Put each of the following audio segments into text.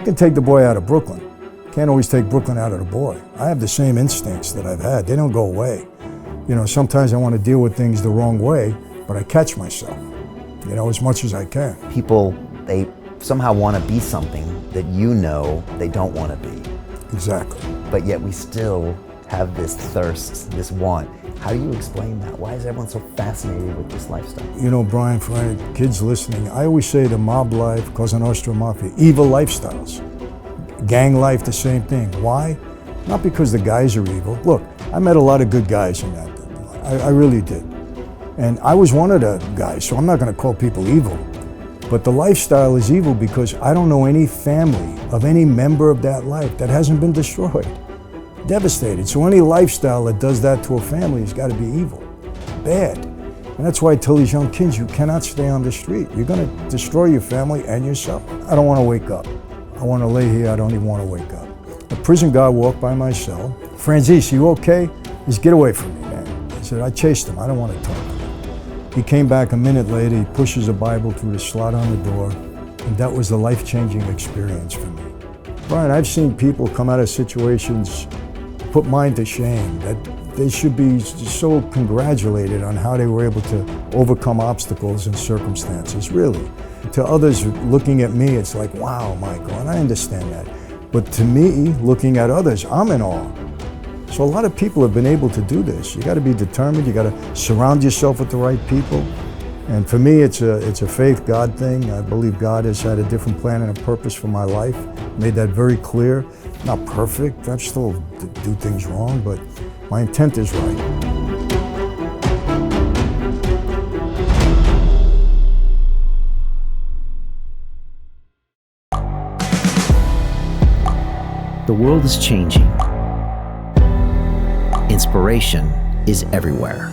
can take the boy out of Brooklyn. Can't always take Brooklyn out of the boy. I have the same instincts that I've had. They don't go away. You know, sometimes I want to deal with things the wrong way, but I catch myself, you know, as much as I can. People, they somehow want to be something that you know they don't want to be. Exactly. But yet we still have this thirst, this want. How do you explain that? Why is everyone so fascinated with this lifestyle? You know, Brian, for any kids listening, I always say the mob life, Cosa Nostra Mafia, evil lifestyles. Gang life, the same thing. Why? Not because the guys are evil. Look, I met a lot of good guys in that. I really did. And I was one of the guys, so I'm not going to call people evil. But the lifestyle is evil because I don't know any family of any member of that life that hasn't been destroyed, devastated. So any lifestyle that does that to a family has got to be evil, bad. And that's why I tell these young kids, you cannot stay on the street. You're going to destroy your family and yourself. I don't want to wake up. I want to lay here, I don't even want to wake up. A prison guard walked by my cell. Franzese, you okay? He said, get away from me, man. I said, I chased him, I don't want to talk to him. He came back a minute later, he pushes a Bible through the slot on the door, and that was a life-changing experience for me. Brian, I've seen people come out of situations, put mine to shame, that they should be so congratulated on how they were able to overcome obstacles and circumstances, really. To others looking at me, it's like, wow, Michael, and I understand that. But to me, looking at others, I'm in awe. So a lot of people have been able to do this. You gotta be determined, you gotta surround yourself with the right people. And for me, it's a faith God thing. I believe God has had a different plan and a purpose for my life. Made that very clear. Not perfect, I still do things wrong, but my intent is right. The world is changing. Inspiration is everywhere.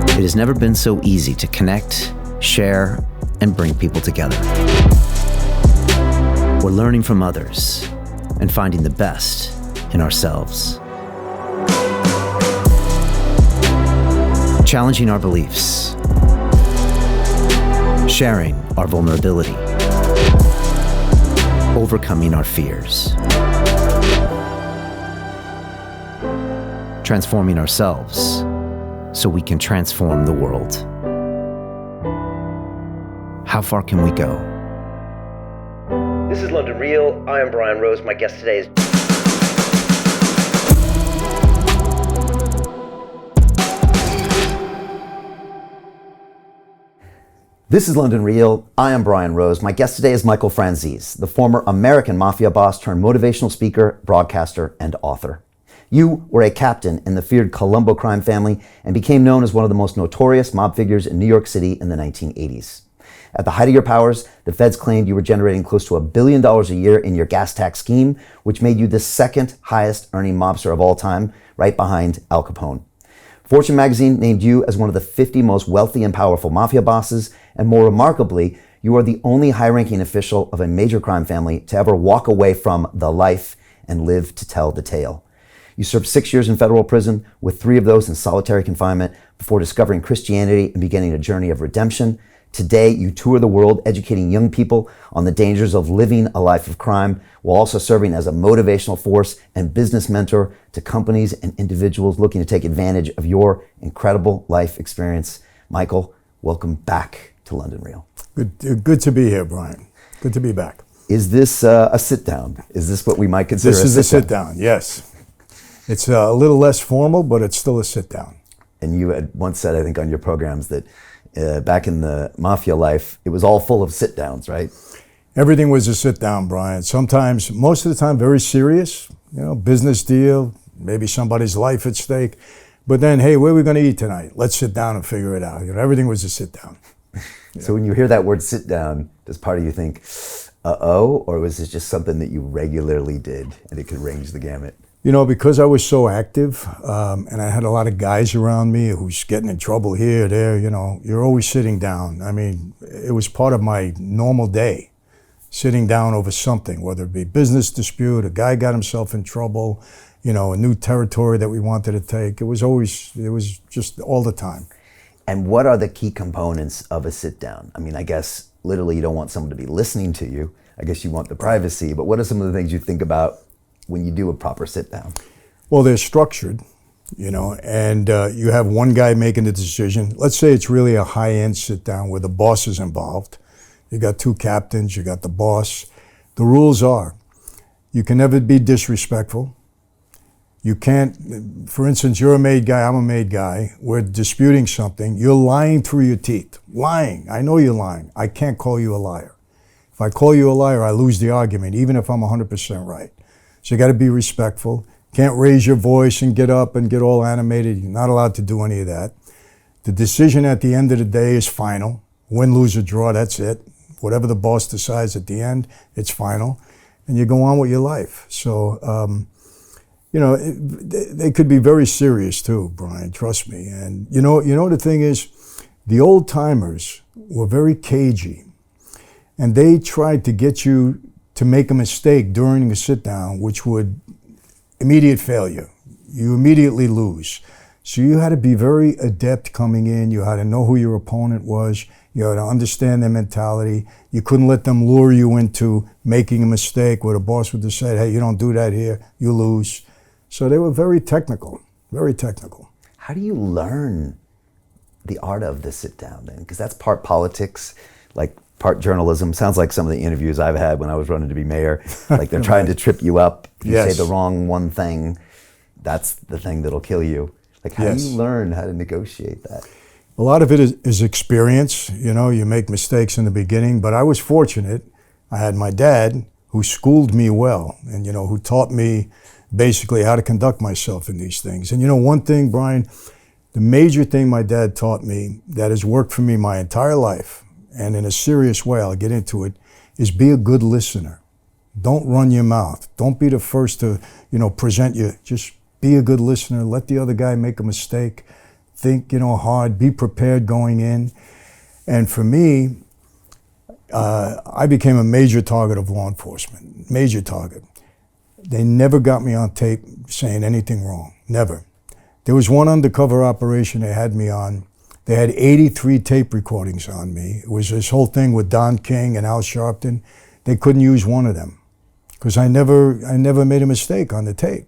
It has never been so easy to connect, share, and bring people together. We're learning from others and finding the best in ourselves. Challenging our beliefs. Sharing our vulnerability. Overcoming our fears. Transforming ourselves so we can transform the world. How far can we go? This is London Real. I am Brian Rose. My guest today is... This is London Real. I am Brian Rose. My guest today is Michael Franzis, the former American Mafia boss turned motivational speaker, broadcaster, and author. You were a captain in the feared Colombo crime family and became known as one of the most notorious mob figures in New York City in the 1980s. At the height of your powers, the feds claimed you were generating close to $1 billion a year in your gas tax scheme, which made you the second highest earning mobster of all time, right behind Al Capone. Fortune magazine named you as one of the 50 most wealthy and powerful mafia bosses, and more remarkably, you are the only high-ranking official of a major crime family to ever walk away from the life and live to tell the tale. You served 6 years in federal prison, with 3 of those in solitary confinement, before discovering Christianity and beginning a journey of redemption. Today, you tour the world educating young people on the dangers of living a life of crime, while also serving as a motivational force and business mentor to companies and individuals looking to take advantage of your incredible life experience. Michael, welcome back to London Real. Good to be here, Brian. Good to be back. Is this a sit-down? Is this what we might consider a sit-down? This is a sit-down, yes. It's a little less formal, but it's still a sit-down. And you had once said, I think, on your programs that back in the Mafia life, it was all full of sit-downs, right? Everything was a sit-down, Brian. Sometimes, most of the time, very serious, business deal, maybe somebody's life at stake. But then, hey, where are we going to eat tonight? Let's sit down and figure it out. Everything was a sit-down. So when you hear that word sit-down, does part of you think, uh-oh, or was this just something that you regularly did and it could range the gamut? Because I was so active, and I had a lot of guys around me who's getting in trouble here, there, you're always sitting down. I mean, it was part of my normal day, sitting down over something, whether it be business dispute, a guy got himself in trouble, a new territory that we wanted to take. It was just all the time. And what are the key components of a sit down? I mean, I guess literally you don't want someone to be listening to you. I guess you want the privacy, but what are some of the things you think about when you do a proper sit down? Well, they're structured, and you have one guy making the decision. Let's say it's really a high-end sit down where the boss is involved. You got two captains, you got the boss. The rules are, you can never be disrespectful. You can't, for instance, you're a made guy, I'm a made guy. We're disputing something. You're lying through your teeth. Lying. I know you're lying. I can't call you a liar. If I call you a liar, I lose the argument, even if I'm 100% right. So you got to be respectful. Can't raise your voice and get up and get all animated. You're not allowed to do any of that. The decision at the end of the day is final. Win, lose, or draw, that's it. Whatever the boss decides at the end, it's final. And you go on with your life. So, they could be very serious too, Brian, trust me. And the thing is, the old timers were very cagey. And they tried to get you to make a mistake during a sit down, which would immediate failure. You immediately lose. So you had to be very adept coming in. You had to know who your opponent was. You had to understand their mentality. You couldn't let them lure you into making a mistake where the boss would have said, hey, you don't do that here, you lose. So they were very technical, very technical. How do you learn the art of the sit down then? Because that's part politics, like part journalism. Sounds like some of the interviews I've had when I was running to be mayor. Like they're trying to trip you up. You say the wrong one thing, that's the thing that'll kill you. Like how do you learn how to negotiate that? A lot of it is experience. You make mistakes in the beginning, but I was fortunate. I had my dad who schooled me well and, who taught me basically how to conduct myself in these things. And one thing, Brian, the major thing my dad taught me that has worked for me my entire life, and in a serious way, I'll get into it, is be a good listener. Don't run your mouth. Don't be the first to, present you. Just be a good listener. Let the other guy make a mistake. Think, hard. Be prepared going in. And for me, I became a major target of law enforcement. Major target. They never got me on tape saying anything wrong. Never. There was one undercover operation they had me on. They had 83 tape recordings on me. It was this whole thing with Don King and Al Sharpton. They couldn't use one of them because I never made a mistake on the tape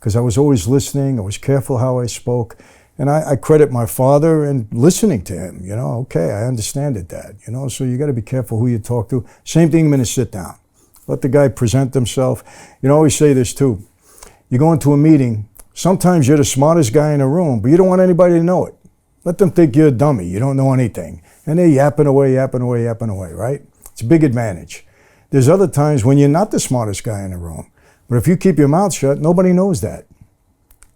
because I was always listening. I was careful how I spoke. And I credit my father and listening to him. Okay, I understand it, Dad. So you got to be careful who you talk to. Same thing in a sit down. Let the guy present himself. I always say this too. You go into a meeting, sometimes you're the smartest guy in the room, but you don't want anybody to know it. Let them think you're a dummy. You don't know anything. And they're yapping away, right? It's a big advantage. There's other times when you're not the smartest guy in the room. But if you keep your mouth shut, nobody knows that.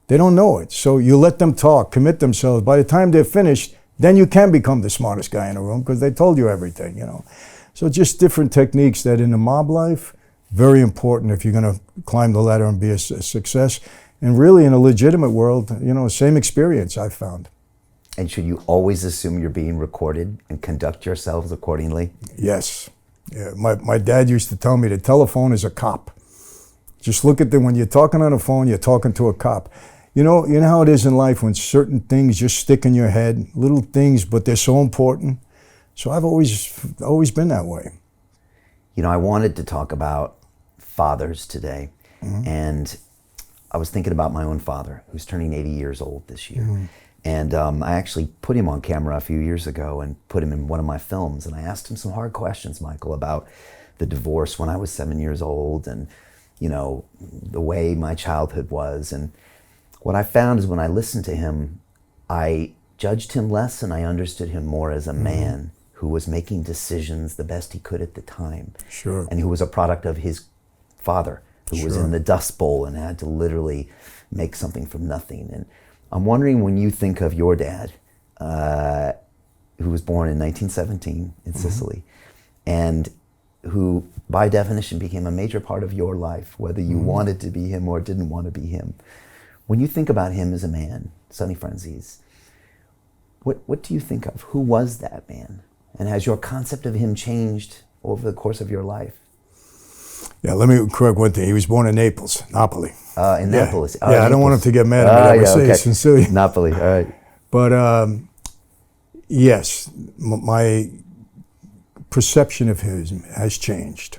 They don't know it. So you let them talk, commit themselves. By the time they're finished, then you can become the smartest guy in the room because they told you everything, So just different techniques that in the mob life, very important if you're going to climb the ladder and be a success. And really in a legitimate world, same experience I've found. And should you always assume you're being recorded and conduct yourselves accordingly? Yes. Yeah. My dad used to tell me the telephone is a cop. Just look at when you're talking on the phone, you're talking to a cop. You know how it is in life when certain things just stick in your head, little things, but they're so important. So I've always been that way. I wanted to talk about fathers today. Mm-hmm. And I was thinking about my own father, who's turning 80 years old this year. Mm-hmm. And I actually put him on camera a few years ago and put him in one of my films. And I asked him some hard questions, Michael, about the divorce when I was 7 years old and, the way my childhood was. And what I found is when I listened to him, I judged him less and I understood him more as a man who was making decisions the best he could at the time. Sure. And who was a product of his father, who was in the Dust Bowl and had to literally make something from nothing. And I'm wondering, when you think of your dad, who was born in 1917 in Sicily, and who by definition became a major part of your life, whether you wanted to be him or didn't want to be him. When you think about him as a man, Sonny Franzese, what do you think of? Who was that man? And has your concept of him changed over the course of your life? Yeah, let me correct one thing. He was born in Naples, Napoli. In Naples. Yeah, I don't want him to get mad at me. I say it sincerely. Napoli, all right. But yes, my perception of him has changed.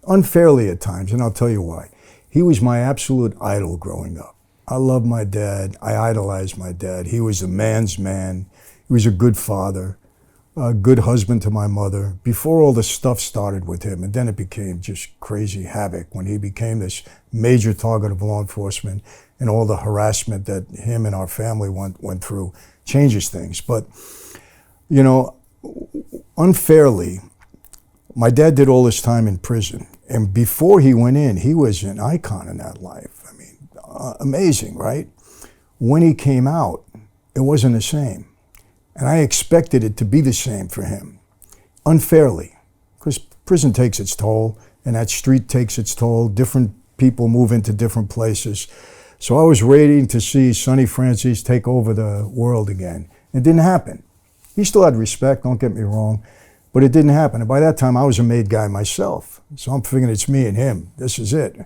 Unfairly at times, and I'll tell you why. He was my absolute idol growing up. I loved my dad. I idolized my dad. He was a man's man. He was a good father, a good husband to my mother, before all the stuff started with him. And then it became just crazy havoc when he became this major target of law enforcement, and all the harassment that him and our family went through changes things. But, you know, unfairly, my dad did all this time in prison. And before he went in, he was an icon in that life. I mean, amazing, right? When he came out, it wasn't the same. And I expected it to be the same for him, unfairly, because prison takes its toll, and that street takes its toll. Different people move into different places. So I was waiting to see Sonny Franzese take over the world again. It didn't happen. He still had respect, don't get me wrong, but it didn't happen. And by that time, I was a made guy myself. So I'm figuring it's me and him. This is it. It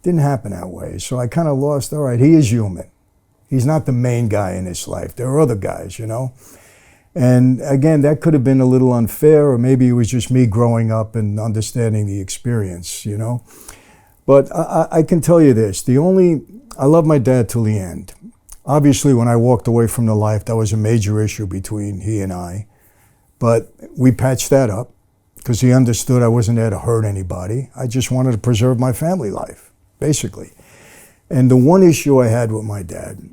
didn't happen that way. So I kind of lost, all right, he is human. He's not the main guy in his life. There are other guys, you know? And again, that could have been a little unfair, or maybe it was just me growing up and understanding the experience, you know? But I can tell you this, I love my dad till the end. Obviously, when I walked away from the life, that was a major issue between he and I. But we patched that up because he understood I wasn't there to hurt anybody. I just wanted to preserve my family life, basically. And the one issue I had with my dad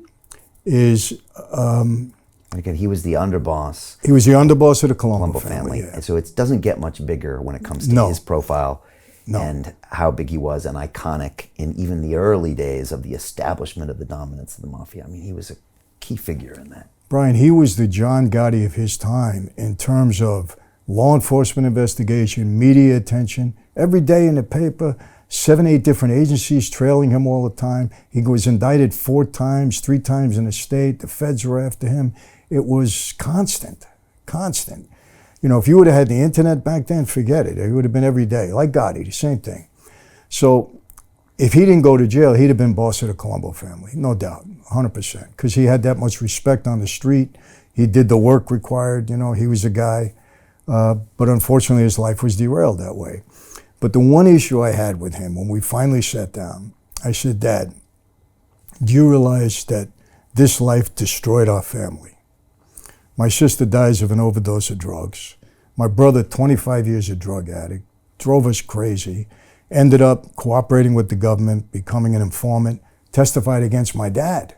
is... Again, he was the underboss. He was the underboss of the Colombo family. Yeah. And so it doesn't get much bigger when it comes to his profile No. and how big he was and iconic in even the early days of the establishment of the dominance of the Mafia. I mean, he was a key figure in that. Brian, he was the John Gotti of his time in terms of law enforcement investigation, media attention. Every day in the paper, 7, 8 different agencies trailing him all the time. He was indicted 4 times, 3 times in the state. The feds were after him. It was constant. You know, if you would have had the internet back then, forget it. It would have been every day, like Gotti, the same thing. So if he didn't go to jail, he'd have been boss of the Colombo family, no doubt, 100%, because he had that much respect on the street. He did the work required, you know, he was a guy. But unfortunately, his life was derailed that way. But the one issue I had with him, when we finally sat down, I said, Dad, do you realize that this life destroyed our family? My sister dies of an overdose of drugs. My brother, 25 years a drug addict, drove us crazy, ended up cooperating with the government, becoming an informant, testified against my dad.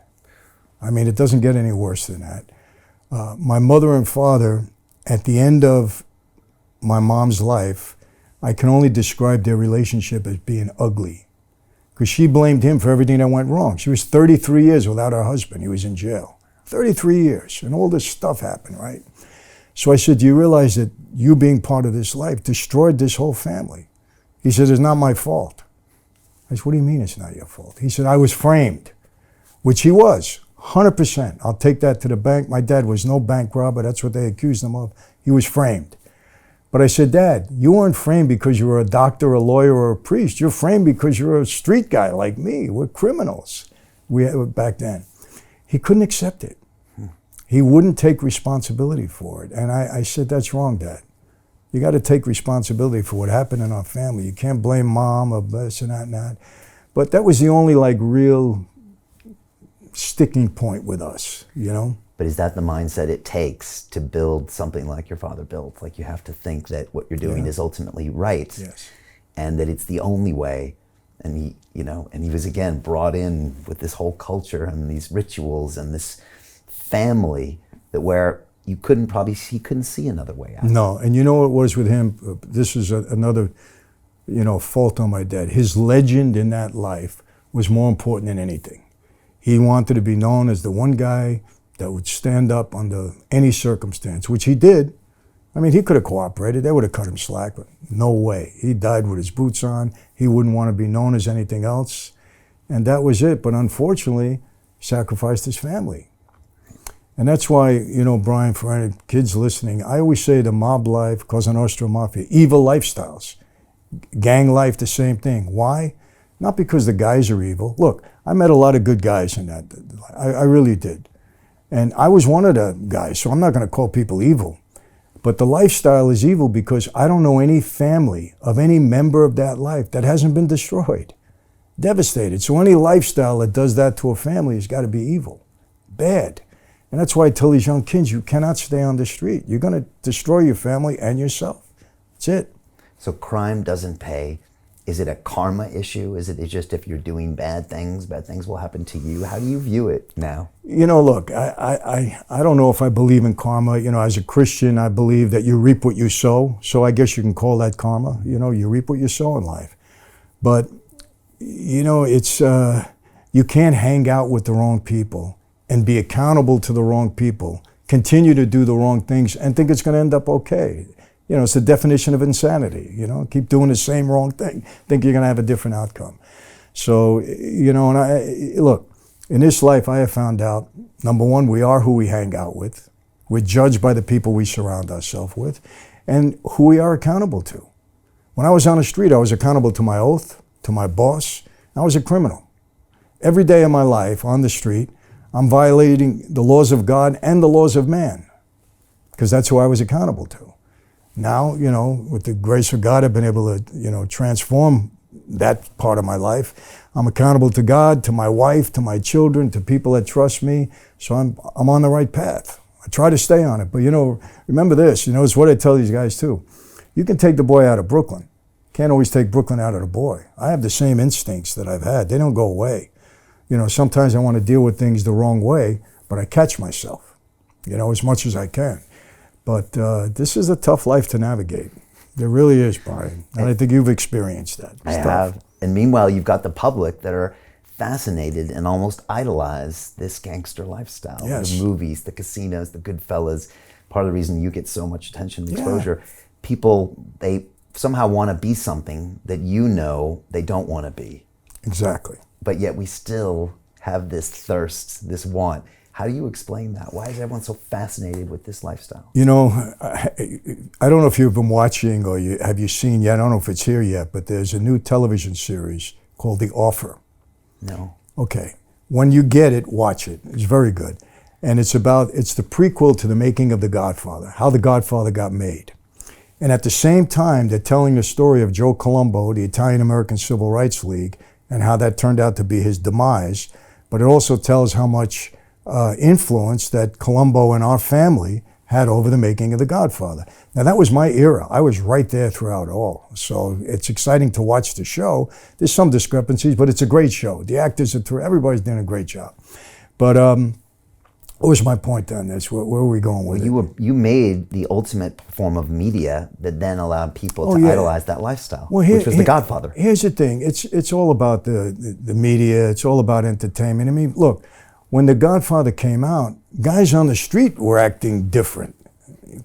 I mean, it doesn't get any worse than that. My mother and father, at the end of my mom's life, I can only describe their relationship as being ugly, because she blamed him for everything that went wrong. She was 33 years without her husband. He was in jail. 33 years, and all this stuff happened, right? So I said, do you realize that you being part of this life destroyed this whole family? He said, it's not my fault. I said, what do you mean it's not your fault? He said, I was framed, which he was, 100%. I'll take that to the bank. My dad was no bank robber. That's what they accused him of. He was framed. But I said, Dad, you weren't framed because you were a doctor, a lawyer, or a priest. You're framed because you're a street guy like me. We're criminals back then. He couldn't accept it. He wouldn't take responsibility for it. And I said, that's wrong, Dad. You got to take responsibility for what happened in our family. You can't blame Mom or this and that and that. But that was the only like real sticking point with us, you know? But is that the mindset it takes to build something like your father built? Like, you have to think that what you're doing is ultimately right. Yes. And that it's the only way. And he, you know, and he was again brought in with this whole culture and these rituals and this family that where he couldn't see another way out. No, and you know what it was with him? This is another, you know, fault on my dad. His legend in that life was more important than anything. He wanted to be known as the one guy that would stand up under any circumstance, which he did. I mean, he could have cooperated. They would have cut him slack, but no way. He died with his boots on. He wouldn't want to be known as anything else. And that was it. But unfortunately, he sacrificed his family. And that's why, you know, Brian, for any kids listening, I always say the mob life, Cosa Nostra Mafia, evil lifestyles. Gang life, the same thing. Why? Not because the guys are evil. Look, I met a lot of good guys in that. I really did. And I was one of the guys, so I'm not going to call people evil. But the lifestyle is evil because I don't know any family of any member of that life that hasn't been destroyed, devastated. So any lifestyle that does that to a family has got to be evil, bad. And that's why I tell these young kids, you cannot stay on the street. You're going to destroy your family and yourself. That's it. So crime doesn't pay. Is it a karma issue? Is it just if you're doing bad things will happen to you? How do you view it now? You know, look, I don't know if I believe in karma. You know, as a Christian, I believe that you reap what you sow. So I guess you can call that karma. You know, you reap what you sow in life. But, you know, it's, you can't hang out with the wrong people and be accountable to the wrong people, continue to do the wrong things and think it's going to end up okay. You know, it's the definition of insanity, you know, keep doing the same wrong thing, think you're going to have a different outcome. So, you know, and look, in this life I have found out, number one, we are who we hang out with. We're judged by the people we surround ourselves with and who we are accountable to. When I was on the street, I was accountable to my oath, to my boss. I was a criminal. Every day of my life on the street, I'm violating the laws of God and the laws of man because that's who I was accountable to. Now, you know, with the grace of God, I've been able to, you know, transform that part of my life. I'm accountable to God, to my wife, to my children, to people that trust me. So I'm on the right path. I try to stay on it. But, you know, remember this, you know, it's what I tell these guys too. You can take the boy out of Brooklyn. Can't always take Brooklyn out of the boy. I have the same instincts that I've had. They don't go away. You know, sometimes I want to deal with things the wrong way, but I catch myself, you know, as much as I can. But this is a tough life to navigate. There really is, Brian. And I think you've experienced that. I have. And meanwhile, you've got the public that are fascinated and almost idolize this gangster lifestyle. Yes. The movies, the casinos, the Goodfellas. Part of the reason you get so much attention and exposure. People, they somehow want to be something that you know they don't want to be. Exactly. But yet we still have this thirst, this want. How do you explain that? Why is everyone so fascinated with this lifestyle? You know, I don't know if you've been watching or have you seen yet, I don't know if it's here yet, but there's a new television series called The Offer. No. Okay. When you get it, watch it. It's very good. And it's the prequel to the making of The Godfather, how The Godfather got made. And at the same time, they're telling the story of Joe Colombo, the Italian-American Civil Rights League, and how that turned out to be his demise. But it also tells how much influence that Colombo and our family had over the making of The Godfather. Now that was my era. I was right there throughout all. So it's exciting to watch the show. There's some discrepancies, but it's a great show. The actors are everybody's doing a great job. But what was my point on this? Where were we going with it? You made the ultimate form of media that then allowed people to idolize that lifestyle, which was The Godfather. Here's the thing. It's all about the media. It's all about entertainment. I mean, look, when The Godfather came out, guys on the street were acting different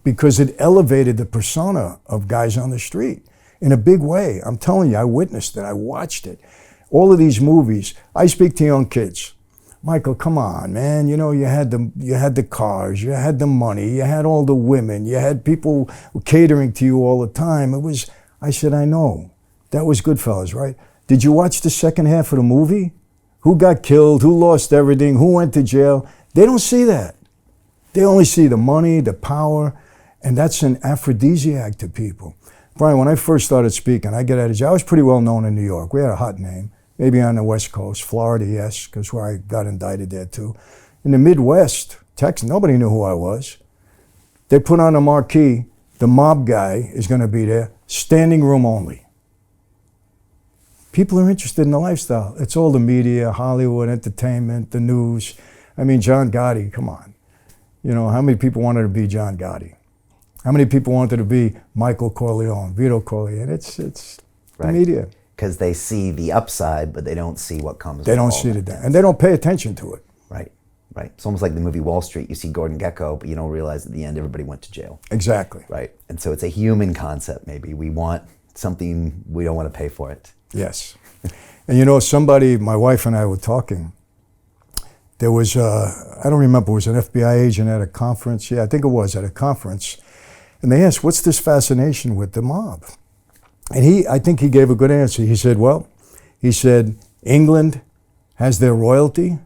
because it elevated the persona of guys on the street in a big way. I'm telling you, I witnessed it. I watched it. All of these movies. I speak to young kids. Michael, come on, man. You know, you had the cars, you had the money, you had all the women, you had people catering to you all the time. I said, I know. That was Goodfellas, right? Did you watch the second half of the movie? Who got killed? Who lost everything? Who went to jail? They don't see that. They only see the money, the power, and that's an aphrodisiac to people. Brian, when I first started speaking, I was pretty well known in New York. We had a hot name. Maybe on the West Coast, Florida, yes, because where I got indicted there too. In the Midwest, Texas, nobody knew who I was. They put on a marquee, the mob guy is going to be there, standing room only. People are interested in the lifestyle. It's all the media, Hollywood, entertainment, the news. I mean, John Gotti, come on. You know, how many people wanted to be John Gotti? How many people wanted to be Michael Corleone, Vito Corleone? It's the media. Because they see the upside, but they don't see what comes. They don't see it, and they don't pay attention to it. Right, right. It's almost like the movie Wall Street. You see Gordon Gekko, but you don't realize at the end everybody went to jail. Exactly. Right, and so it's a human concept. Maybe we want something, we don't want to pay for it. Yes, and you know, my wife and I were talking. There was, I don't remember, it was an FBI agent at a conference. Yeah, I think it was at a conference, and they asked, "What's this fascination with the mob?" And I think he gave a good answer. He said, England has their royalty,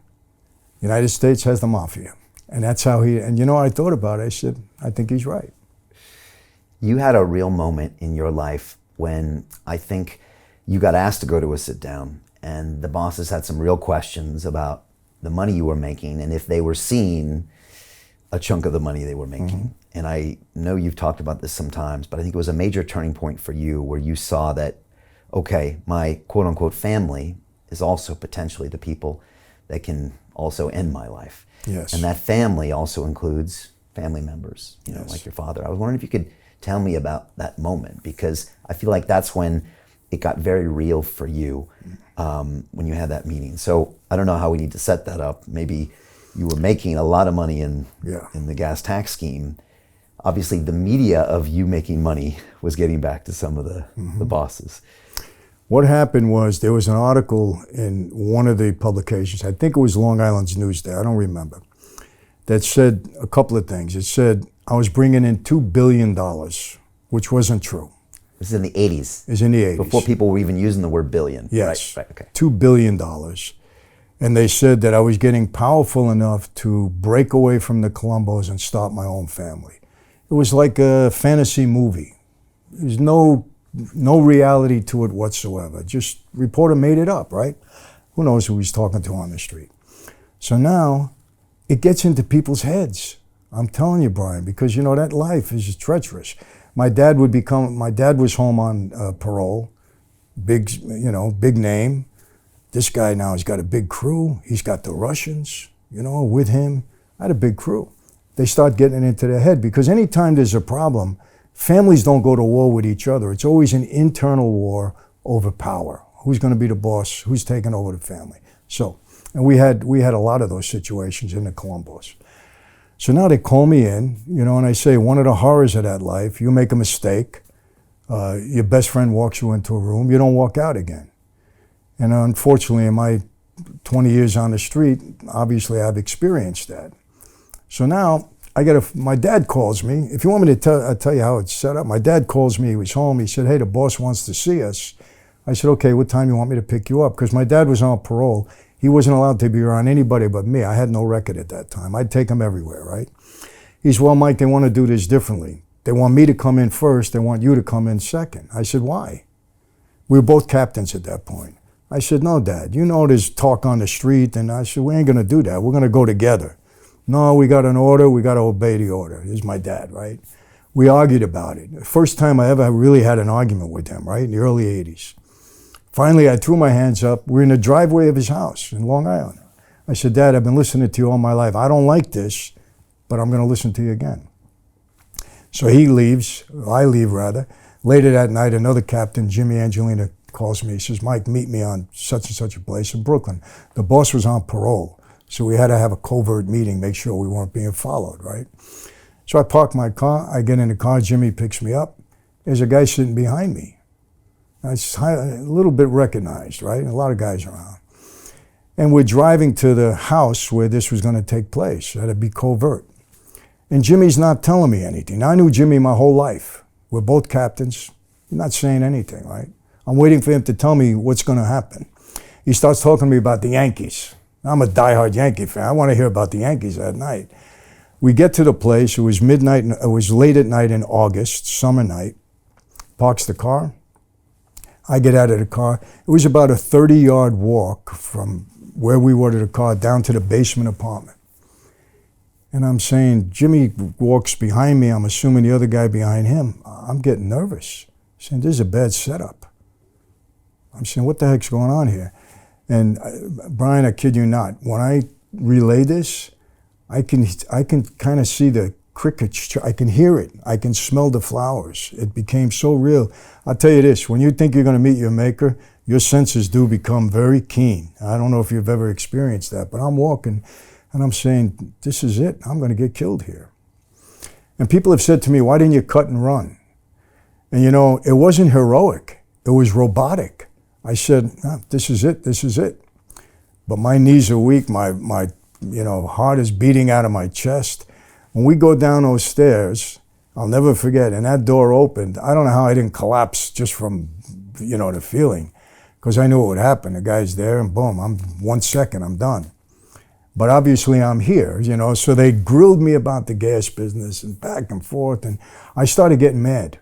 United States has the Mafia. And that's how and you know, I thought about it. I said, I think he's right. You had a real moment in your life when I think you got asked to go to a sit down, and the bosses had some real questions about the money you were making and if they were seeing a chunk of the money they were making. And I know you've talked about this sometimes, but I think it was a major turning point for you where you saw that, okay, my quote unquote family is also potentially the people that can also end my life. Yes. And that family also includes family members, you know, Yes. like your father. I was wondering if you could tell me about that moment, because I feel like that's when it got very real for you, when you had that meeting. So I don't know how we need to set that up. Maybe you were making a lot of money in the gas tax scheme. Obviously, the media of you making money was getting back to some of the bosses. What happened was there was an article in one of the publications, I think it was Long Island's Newsday, I don't remember, that said a couple of things. It said I was bringing in $2 billion, which wasn't true. This is in the 80s. It was in the 80s. Before people were even using the word billion. Yes, Right, okay. $2 billion. And they said that I was getting powerful enough to break away from the Colombos and start my own family. It was like a fantasy movie. There's no reality to it whatsoever. Just reporter made it up, right? Who knows who he's talking to on the street. So now it gets into people's heads. I'm telling you, Brian, because you know that life is treacherous. My dad was home on parole, big name. This guy now has got a big crew. He's got the Russians, with him. I had a big crew. They start getting into their head because anytime there's a problem, families don't go to war with each other. It's always an internal war over power. Who's going to be the boss? Who's taking over the family? So, and we had a lot of those situations in the Colombos. So now they call me in, and I say, one of the horrors of that life, you make a mistake, your best friend walks you into a room, you don't walk out again. And unfortunately, in my 20 years on the street, obviously I've experienced that. So now my dad calls me. If you want me to tell you how it's set up, my dad calls me, he was home, he said, hey, the boss wants to see us. I said, okay, what time you want me to pick you up? Because my dad was on parole. He wasn't allowed to be around anybody but me. I had no record at that time. I'd take him everywhere, right? He said, well, Mike, they want to do this differently. They want me to come in first. They want you to come in second. I said, why? We were both captains at that point. I said, no, Dad, there's talk on the street. And I said, we ain't going to do that. We're going to go together. No, we got an order. We got to obey the order. This is my dad, right? We argued about it. The first time I ever really had an argument with him, right? In the early 80s. Finally, I threw my hands up. We're in the driveway of his house in Long Island. I said, Dad, I've been listening to you all my life. I don't like this, but I'm going to listen to you again. So he leaves, or I leave rather. Later that night, another captain, Jimmy Angelina, calls me. He says, Mike, meet me on such and such a place in Brooklyn. The boss was on parole, so we had to have a covert meeting, make sure we weren't being followed, right? So I park my car. I get in the car. Jimmy picks me up. There's a guy sitting behind me. It's a little bit recognized, right? A lot of guys around. And we're driving to the house where this was going to take place. It had to be covert. And Jimmy's not telling me anything. I knew Jimmy my whole life. We're both captains. He's not saying anything, right? I'm waiting for him to tell me what's going to happen. He starts talking to me about the Yankees. I'm a diehard Yankee fan. I want to hear about the Yankees that night. We get to the place. It was midnight. It was late at night in August, summer night. Parks the car. I get out of the car. It was about a 30-yard walk from where we were to the car down to the basement apartment. And I'm saying, Jimmy walks behind me. I'm assuming the other guy behind him. I'm getting nervous. I'm saying, this is a bad setup. I'm saying, what the heck's going on here? And Brian, I kid you not, when I relay this, I can kind of see the crickets. I can hear it. I can smell the flowers. It became so real. I'll tell you this, when you think you're going to meet your maker, your senses do become very keen. I don't know if you've ever experienced that, but I'm walking and I'm saying, this is it. I'm going to get killed here. And people have said to me, why didn't you cut and run? And it wasn't heroic. It was robotic. I said, no, this is it. This is it. But my knees are weak. My heart is beating out of my chest. When we go down those stairs, I'll never forget, and that door opened. I don't know how I didn't collapse just from, the feeling, because I knew what would happen. The guy's there, and boom, 1 second, I'm done. But obviously I'm here, you know, so they grilled me about the gas business and back and forth, and I started getting mad.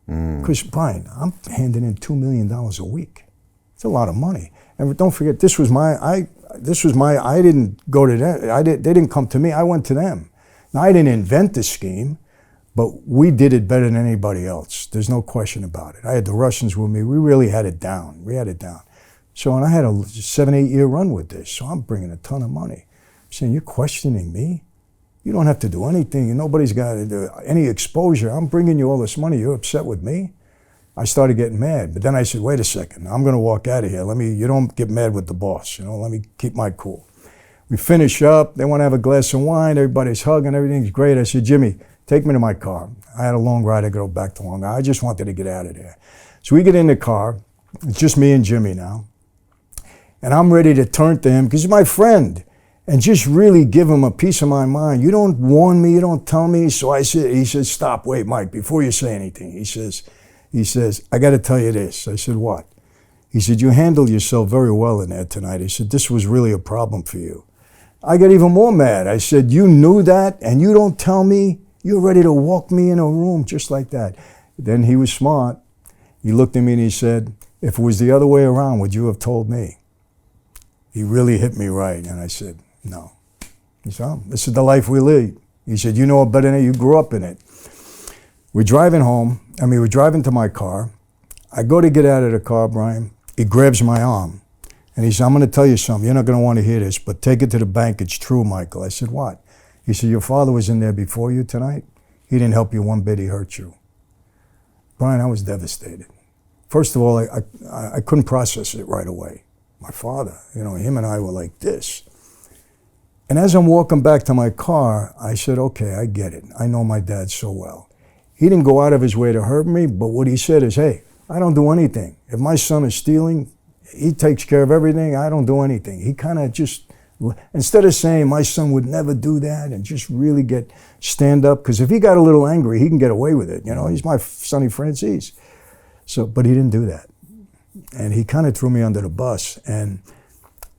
Because, Brian, I'm handing in $2 million a week. It's a lot of money. And don't forget, I didn't go to them. They didn't come to me, I went to them. Now, I didn't invent the scheme, but we did it better than anybody else. There's no question about it. I had the Russians with me. We really had it down. We had it down. So, and I had a 7-8 year run with this, so I'm bringing a ton of money. I'm saying, you're questioning me? You don't have to do anything. Nobody's got to do any exposure. I'm bringing you all this money. You're upset with me? I started getting mad. But then I said, wait a second. I'm going to walk out of here. You don't get mad with the boss. You know, let me keep my cool. We finish up. They want to have a glass of wine. Everybody's hugging. Everything's great. I said, Jimmy, take me to my car. I had a long ride. I go back to Long Island. I just wanted to get out of there. So we get in the car. It's just me and Jimmy now. And I'm ready to turn to him because he's my friend and just really give him a piece of my mind. You don't warn me. You don't tell me. So he says, stop. Wait, Mike, before you say anything. He says, I got to tell you this. I said, what? He said, you handled yourself very well in there tonight. He said, this was really a problem for you. I got even more mad. I said, you knew that and you don't tell me? You're ready to walk me in a room just like that. Then he was smart. He looked at me and he said, if it was the other way around, would you have told me? He really hit me right. And I said, no. He said, oh, this is the life we lead. He said, you know it better than you grew up in it. We're driving home. We're driving to my car. I go to get out of the car, Brian. He grabs my arm. And he said, I'm going to tell you something. You're not going to want to hear this, but take it to the bank. It's true, Michael. I said, what? He said, your father was in there before you tonight. He didn't help you one bit. He hurt you. Brian, I was devastated. First of all, I couldn't process it right away. My father, him and I were like this. And as I'm walking back to my car, I said, okay, I get it. I know my dad so well. He didn't go out of his way to hurt me, but what he said is, hey, I don't do anything. If my son is stealing, he takes care of everything. I don't do anything. He kind of just, instead of saying my son would never do that and just really stand up, because if he got a little angry, he can get away with it. He's my Sonny Franzese. So, but he didn't do that. And he kind of threw me under the bus. And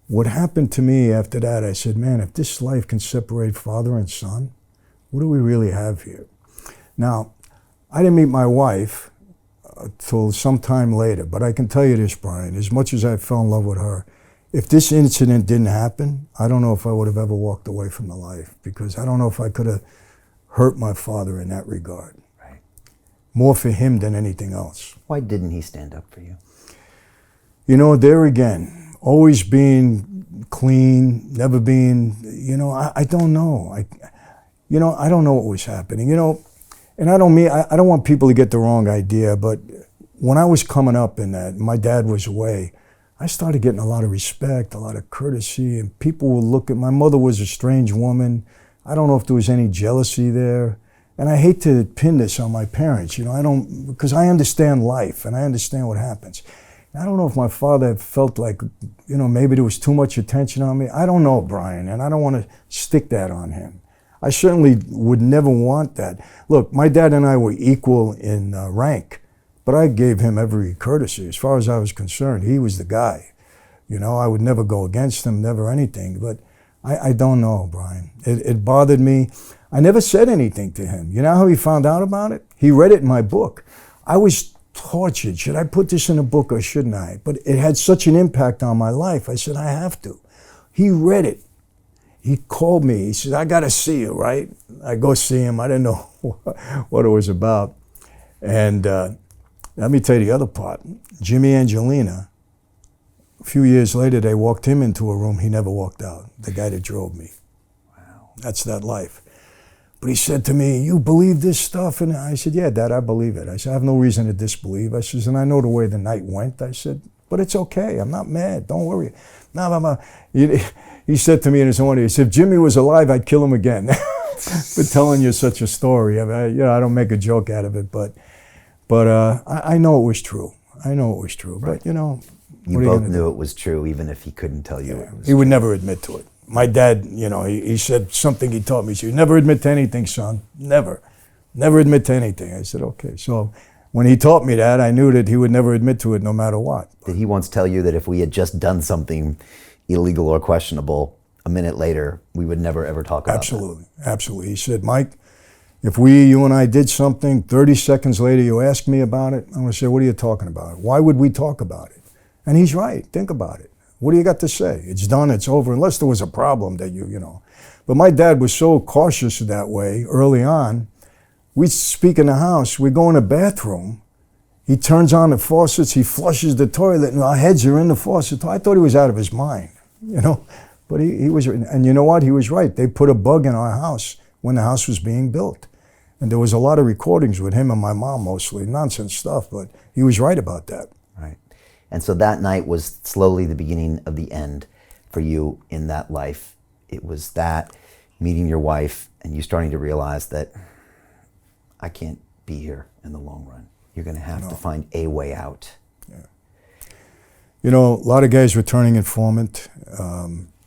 what happened to me after that, I said, man, if this life can separate father and son, what do we really have here? Now, I didn't meet my wife till some time later, but I can tell you this, Brian, as much as I fell in love with her, if this incident didn't happen, I don't know if I would have ever walked away from the life, because I don't know if I could have hurt my father in that regard. Right. More for him than anything else. Why didn't he stand up for you? There again, always being clean, never being, I don't know. I don't know what was happening, and I don't want people to get the wrong idea, but when I was coming up in that, my dad was away, I started getting a lot of respect, a lot of courtesy, and people would look at, my mother was a strange woman. I don't know if there was any jealousy there. And I hate to pin this on my parents, because I understand life and I understand what happens. I don't know if my father felt like, maybe there was too much attention on me. I don't know, Brian, and I don't want to stick that on him. I certainly would never want that. Look, my dad and I were equal in rank, but I gave him every courtesy. As far as I was concerned, he was the guy. I would never go against him, never anything, but I don't know, Brian. It bothered me. I never said anything to him. You know how he found out about it? He read it in my book. I was tortured. Should I put this in a book or shouldn't I? But it had such an impact on my life. I said, I have to. He read it. He called me. He said, I got to see you, right? I go see him. I didn't know what it was about. And let me tell you the other part. Jimmy Angelina, a few years later, they walked him into a room. He never walked out, the guy that drove me. Wow. That's that life. But he said to me, you believe this stuff? And I said, yeah, Dad, I believe it. I said, I have no reason to disbelieve. I said, and I know the way the night went. I said, but it's okay. I'm not mad. Don't worry. No. He said to me in his own way, he said, if Jimmy was alive, I'd kill him again. For telling you such a story. I don't make a joke out of it, but I know it was true. I know it was true. Right. But, you both knew it was true, even if he couldn't tell you it was He would never admit to it. My dad, he said something he taught me. He said, never admit to anything, son. Never. Never admit to anything. I said, okay. So when he taught me that, I knew that he would never admit to it no matter what. Did he once tell you that if we had just done something illegal or questionable, a minute later, we would never ever talk about Absolutely, absolutely. He said, Mike, if you and I did something, 30 seconds later you ask me about it, I'm going to say, what are you talking about? Why would we talk about it? And he's right. Think about it. What do you got to say? It's done, it's over, unless there was a problem that you know. But my dad was so cautious that way early on. We speak in the house, we go in the bathroom, he turns on the faucets, he flushes the toilet, and our heads are in the faucet. I thought he was out of his mind, you know. But he was, and you know what? He was right. They put a bug in our house when the house was being built. And there was a lot of recordings with him and my mom, mostly nonsense stuff, but he was right about that. Right. And so that night was slowly the beginning of the end for you in that life. It was that, meeting your wife, and you starting to realize that I can't be here in the long run. You're going to have to find a way out. Yeah. You know, a lot of guys were turning informant.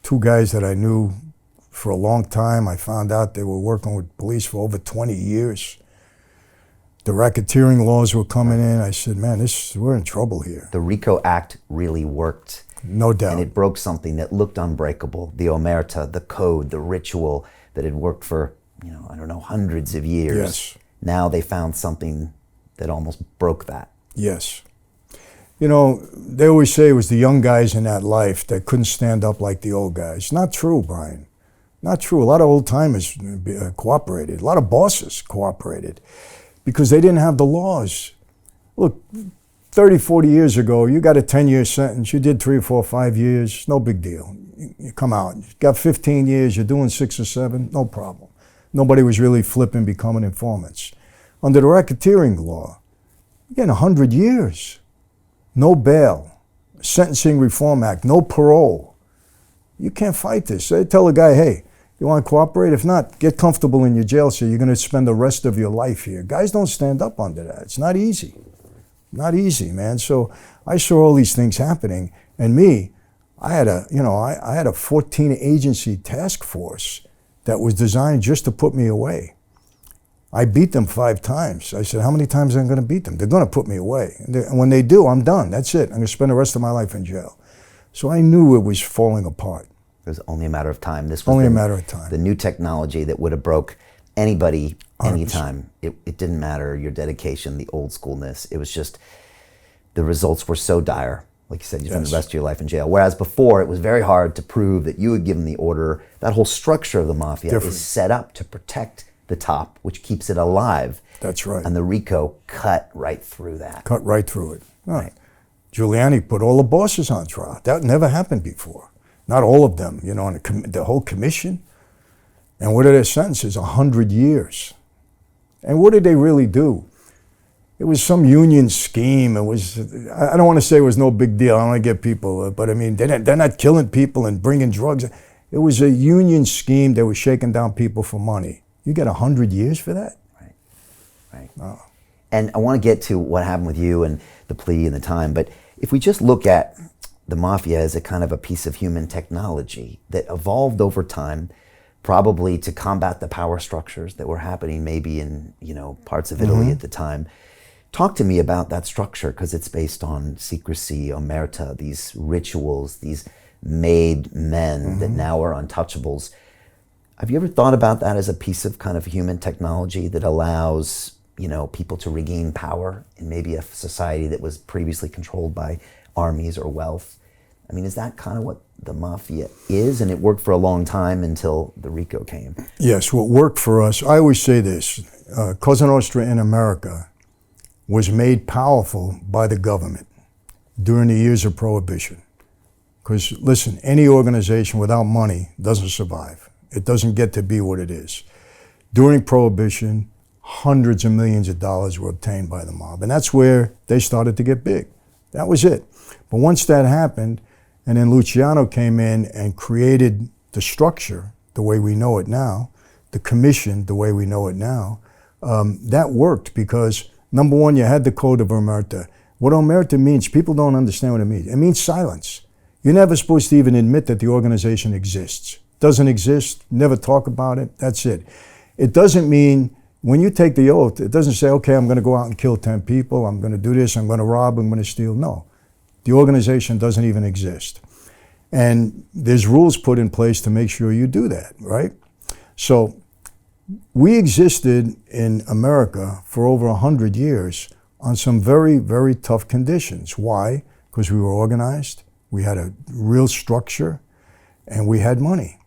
Two guys that I knew for a long time, I found out they were working with police for over 20 years. The racketeering laws were coming in. I said, man, we're in trouble here. The RICO Act really worked. No doubt. And it broke something that looked unbreakable. The omerta, the code, the ritual that had worked for, I don't know, hundreds of years. Yes. Now they found something that almost broke that. Yes. You know, they always say it was the young guys in that life that couldn't stand up like the old guys. Not true, Brian. Not true. A lot of old timers cooperated. A lot of bosses cooperated because they didn't have the laws. Look, 30, 40 years ago, you got a 10-year sentence. You did 3 or 4 or 5 years, no big deal. You come out. You got 15 years, you're doing 6 or 7, no problem. Nobody was really flipping, becoming informants. Under the racketeering law, you're getting 100 years. No bail. Sentencing Reform Act, no parole. You can't fight this. They tell a guy, hey, you want to cooperate? If not, get comfortable in your jail cell. You're going to spend the rest of your life here. Guys don't stand up under that. It's not easy. Not easy, man. So I saw all these things happening, and me, I had a 14 agency task force that was designed just to put me away. I beat them 5 times. I said, how many times am I going to beat them? They're going to put me away. And when they do, I'm done. That's it. I'm going to spend the rest of my life in jail. So I knew it was falling apart. It was only a matter of time. This was only a matter of time. The new technology that would have broke anybody, anytime. It didn't matter your dedication, the old schoolness. It was just, the results were so dire. Like you said, you spent the rest of your life in jail. Whereas before, it was very hard to prove that you had given the order. That whole structure of the mafia is set up to protect the top, which keeps it alive. That's right. And the RICO cut right through that. Cut right through it. Right. Giuliani put all the bosses on trial. That never happened before. Not all of them, and the whole commission. And what are their sentences? 100 years. And what did they really do? It was some union scheme. It was, I don't want to say it was no big deal. I don't want to get people, but I mean, they're not killing people and bringing drugs. It was a union scheme that was shaking down people for money. You get 100 years for that? Right. Oh. And I want to get to what happened with you and the plea and the time, but if we just look at the mafia as a kind of a piece of human technology that evolved over time, probably to combat the power structures that were happening maybe in parts of Italy at the time. Talk to me about that structure, because it's based on secrecy, omerta, these rituals, these made men that now are untouchables. Have you ever thought about that as a piece of kind of human technology that allows people to regain power in maybe a society that was previously controlled by armies or wealth? I mean, is that kind of what the mafia is? And it worked for a long time until the RICO came. Yes, what worked for us, I always say this, Cosa Nostra in America was made powerful by the government during the years of Prohibition. Because listen, any organization without money doesn't survive. It doesn't get to be what it is. During Prohibition, hundreds of millions of dollars were obtained by the mob. And that's where they started to get big. That was it. But once that happened, and then Luciano came in and created the structure the way we know it now, the commission the way we know it now, that worked because, number one, you had the code of omerta. What omerta means, people don't understand what it means. It means silence. You're never supposed to even admit that the organization exists. Doesn't exist, never talk about it, that's it. It doesn't mean, when you take the oath, it doesn't say, okay, I'm going to go out and kill 10 people, I'm going to do this, I'm going to rob, I'm going to steal. No, the organization doesn't even exist. And there's rules put in place to make sure you do that, right? So we existed in America for over 100 years on some very, very tough conditions. Why? Because we were organized, we had a real structure, and we had money.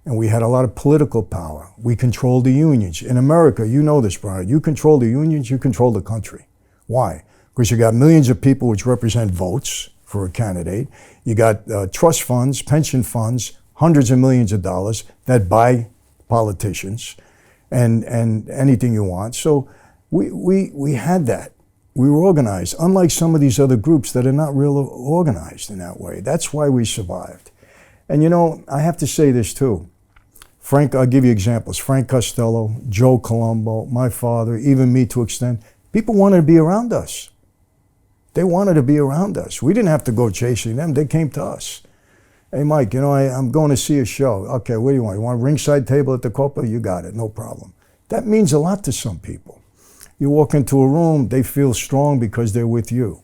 And we had a lot of political power. We controlled the unions. In America, you know this, Brian, you control the unions, you control the country. Why? Because you got millions of people which represent votes for a candidate. You got trust funds, pension funds, hundreds of millions of dollars that buy politicians and anything you want. So we had that. We were organized, unlike some of these other groups that are not real organized in that way. That's why we survived. And you know, I have to say this too. Frank, I'll give you examples. Frank Costello, Joe Colombo, my father, even me to extent. People wanted to be around us. They wanted to be around us. We didn't have to go chasing them. They came to us. Hey, Mike, you know, I'm going to see a show. Okay, what do you want? You want a ringside table at the Copa? You got it, no problem. That means a lot to some people. You walk into a room, they feel strong because they're with you.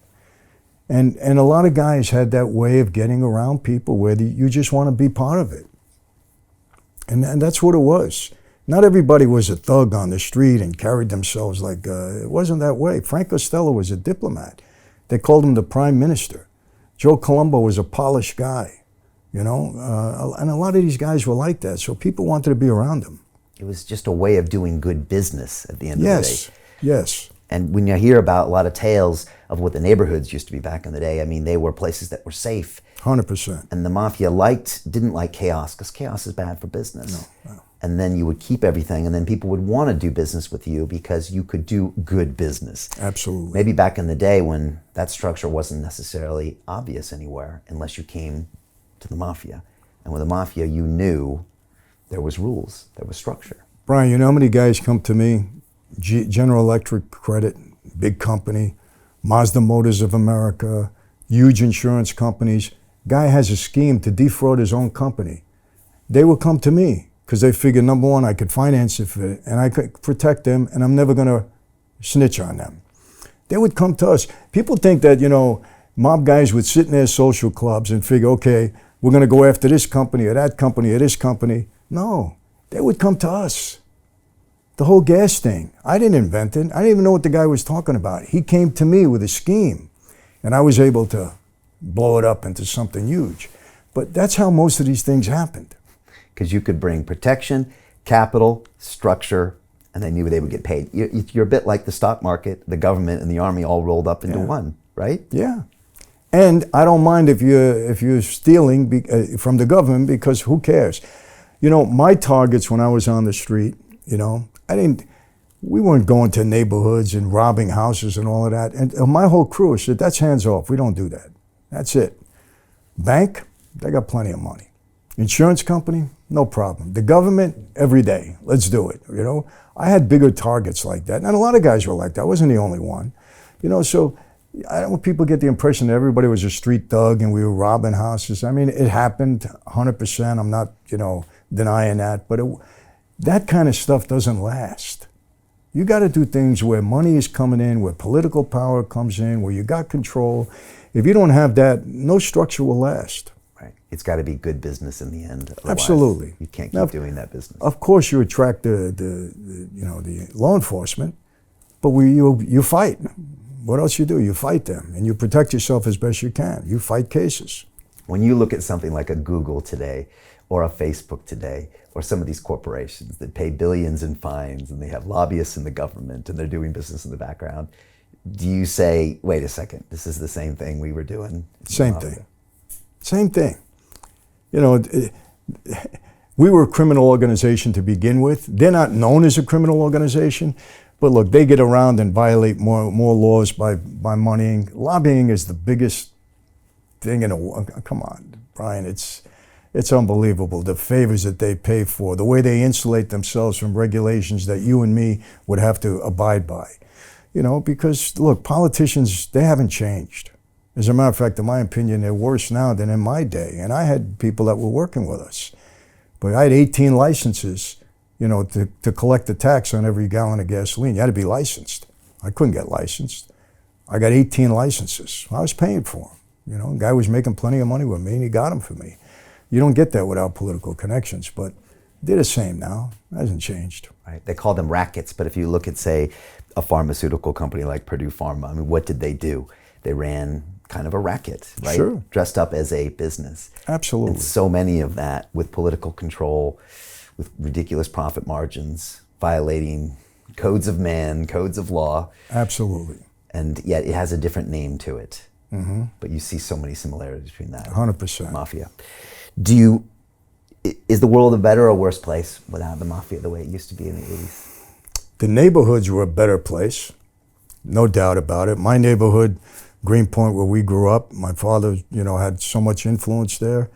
And a lot of guys had that way of getting around people where you just want to be part of it. And that's what it was. Not everybody was a thug on the street and carried themselves like, it wasn't that way. Frank Costello was a diplomat. They called him the prime minister. Joe Colombo was a polished guy, you know, and a lot of these guys were like that. So people wanted to be around them. It was just a way of doing good business at the end of the day. Yes. And when you hear about a lot of tales of what the neighborhoods used to be back in the day, I mean, they were places that were safe. 100%. And the mafia didn't like chaos, because chaos is bad for business. No. And then you would keep everything, and then people would want to do business with you because you could do good business. Absolutely. Maybe back in the day when that structure wasn't necessarily obvious anywhere unless you came to the mafia. And with the mafia, you knew there was rules, there was structure. Brian, you know how many guys come to me? General Electric credit, big company, Mazda Motors of America, huge insurance companies. Guy has a scheme to defraud his own company. They will come to me because they figure, number one, I could finance it for it, and I could protect them, and I'm never going to snitch on them. They would come to us. People think that, you know, mob guys would sit in their social clubs and figure, okay, we're going to go after this company or that company or this company. No, they would come to us. The whole gas thing, I didn't invent it. I didn't even know what the guy was talking about. He came to me with a scheme, and I was able to blow it up into something huge. But that's how most of these things happened. Because you could bring protection, capital, structure, and then they would get paid. You're a bit like the stock market, the government, and the army all rolled up into one, right? Yeah. And I don't mind if you're stealing from the government, because who cares? You know, my targets when I was on the street, you know, we weren't going to neighborhoods and robbing houses and all of that. And my whole crew said, that's hands off. We don't do that. That's it. Bank, they got plenty of money. Insurance company, no problem. The government, every day, let's do it, you know? I had bigger targets like that. And a lot of guys were like that. I wasn't the only one. You know, so I don't want people to get the impression that everybody was a street thug and we were robbing houses. I mean, it happened 100%. I'm not, you know, denying that. But that kind of stuff doesn't last. You got to do things where money is coming in, where political power comes in, where you got control. If you don't have that, no structure will last. Right. It's got to be good business in the end. Otherwise, absolutely. You can't keep doing that business. Of course, you attract the law enforcement, but you fight. What else you do? You fight them, and you protect yourself as best you can. You fight cases. When you look at something like a Google today, or a Facebook today, or some of these corporations that pay billions in fines, and they have lobbyists in the government, and they're doing business in the background, do you say, wait a second, this is the same thing we were doing? Same thing. Same thing. You know, we were a criminal organization to begin with. They're not known as a criminal organization, but look, they get around and violate more laws by moneying. Lobbying is the biggest thing in the world. Come on, Brian, it's unbelievable, the favors that they pay for, the way they insulate themselves from regulations that you and me would have to abide by. You know, because look, politicians, they haven't changed. As a matter of fact, in my opinion, they're worse now than in my day. And I had people that were working with us. But I had 18 licenses, you know, to collect the tax on every gallon of gasoline. You had to be licensed. I couldn't get licensed. I got 18 licenses. I was paying for them. You know, a guy was making plenty of money with me, and he got them for me. You don't get that without political connections, but they're the same now. It hasn't changed. Right. They call them rackets, but if you look at, say, a pharmaceutical company like Purdue Pharma, I mean, what did they do? They ran kind of a racket, right? Sure. Dressed up as a business. Absolutely. And so many of that with political control, with ridiculous profit margins, violating codes of man, codes of law. Absolutely. And yet it has a different name to it. Mm-hmm. But you see so many similarities between that 100%. Mafia. Is the world a better or worse place without the Mafia the way it used to be in the 80s? The neighborhoods were a better place, no doubt about it. My neighborhood, Greenpoint, where we grew up, my father, you know, had so much influence there.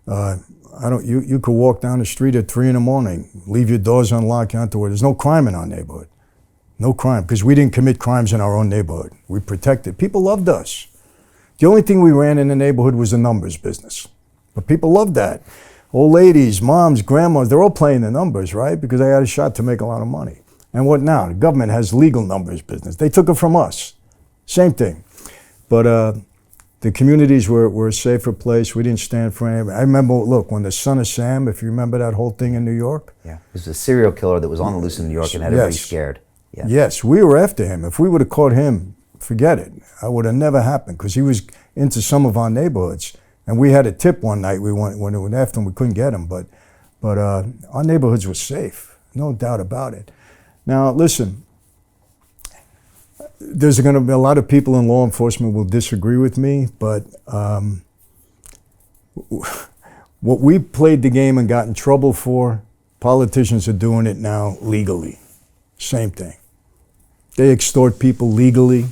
You could walk down the street at 3 a.m, leave your doors unlocked, out the door. There's no crime in our neighborhood. No crime, because we didn't commit crimes in our own neighborhood. We protected. People loved us. The only thing we ran in the neighborhood was the numbers business. But people loved that. Old ladies, moms, grandmas, they're all playing the numbers, right? Because they had a shot to make a lot of money. And what now? The government has legal numbers business. They took it from us. Same thing. But the communities were a safer place. We didn't stand for any. I remember, look, when the Son of Sam, if you remember that whole thing in New York. Yeah, it was a serial killer that was on the loose in New York and had everybody scared. Yeah. Yes, we were after him. If we would have caught him, forget it. That would have never happened because he was into some of our neighborhoods. And we had a tip one night. We went when it went after him. We couldn't get him, but our neighborhoods were safe, no doubt about it. Now, listen, there's going to be a lot of people in law enforcement will disagree with me, but what we played the game and got in trouble for, politicians are doing it now legally. Same thing. They extort people legally.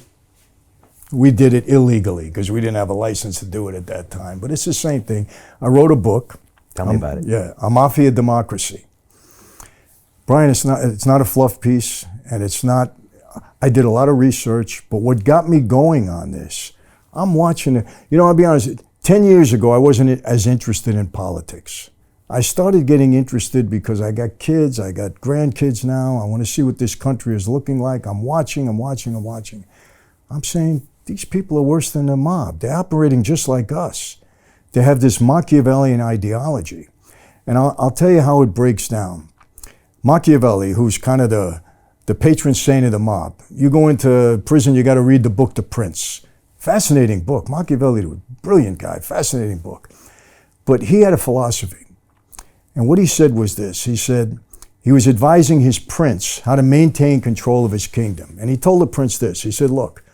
We did it illegally because we didn't have a license to do it at that time. But it's the same thing. I wrote a book. Tell me about it. Yeah, A Mafia Democracy. Brian, it's not a fluff piece, and it's not. I did a lot of research, but what got me going on this, I'm watching it. You know, I'll be honest, 10 years ago, I wasn't as interested in politics. I started getting interested because I got kids, I got grandkids now. I want to see what this country is looking like. I'm watching. I'm saying, these people are worse than the mob. They're operating just like us. They have this Machiavellian ideology. And I'll tell you how it breaks down. Machiavelli, who's kind of the patron saint of the mob. You go into prison, you got to read the book, The Prince. Fascinating book. Machiavelli was a brilliant guy, fascinating book. But he had a philosophy. And what he said was this. He said he was advising his prince how to maintain control of his kingdom. And he told the prince this. He said, look,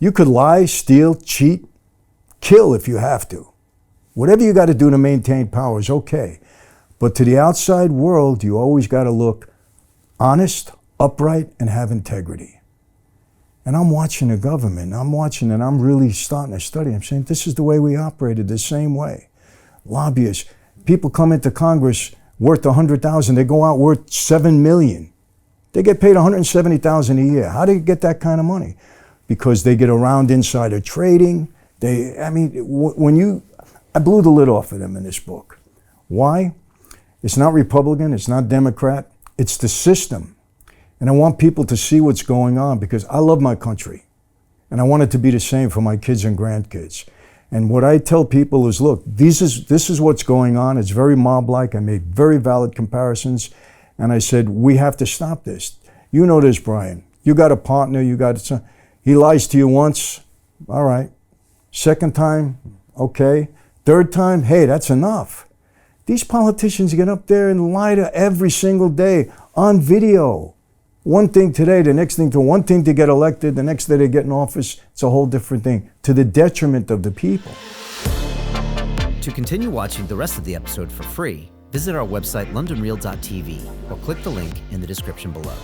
you could lie, steal, cheat, kill if you have to. Whatever you got to do to maintain power is okay. But to the outside world, you always got to look honest, upright, and have integrity. And I'm watching the government. I'm watching and I'm really starting to study. I'm saying this is the way we operated, the same way. Lobbyists. People come into Congress worth $100,000. They go out worth $7 million. They get paid $170,000 a year. How do you get that kind of money? Because they get around insider trading. I blew the lid off of them in this book. Why? It's not Republican, it's not Democrat, it's the system. And I want people to see what's going on because I love my country. And I want it to be the same for my kids and grandkids. And what I tell people is, look, this is what's going on. It's very mob-like. I made very valid comparisons. And I said, we have to stop this. You know this, Brian. You got a partner, he lies to you once, all right. Second time, okay. Third time, hey, that's enough. These politicians get up there and lie to every single day on video. One thing today, the next thing one thing to get elected, the next day they get in office, it's a whole different thing, to the detriment of the people. To continue watching the rest of the episode for free, visit our website londonreal.tv or click the link in the description below.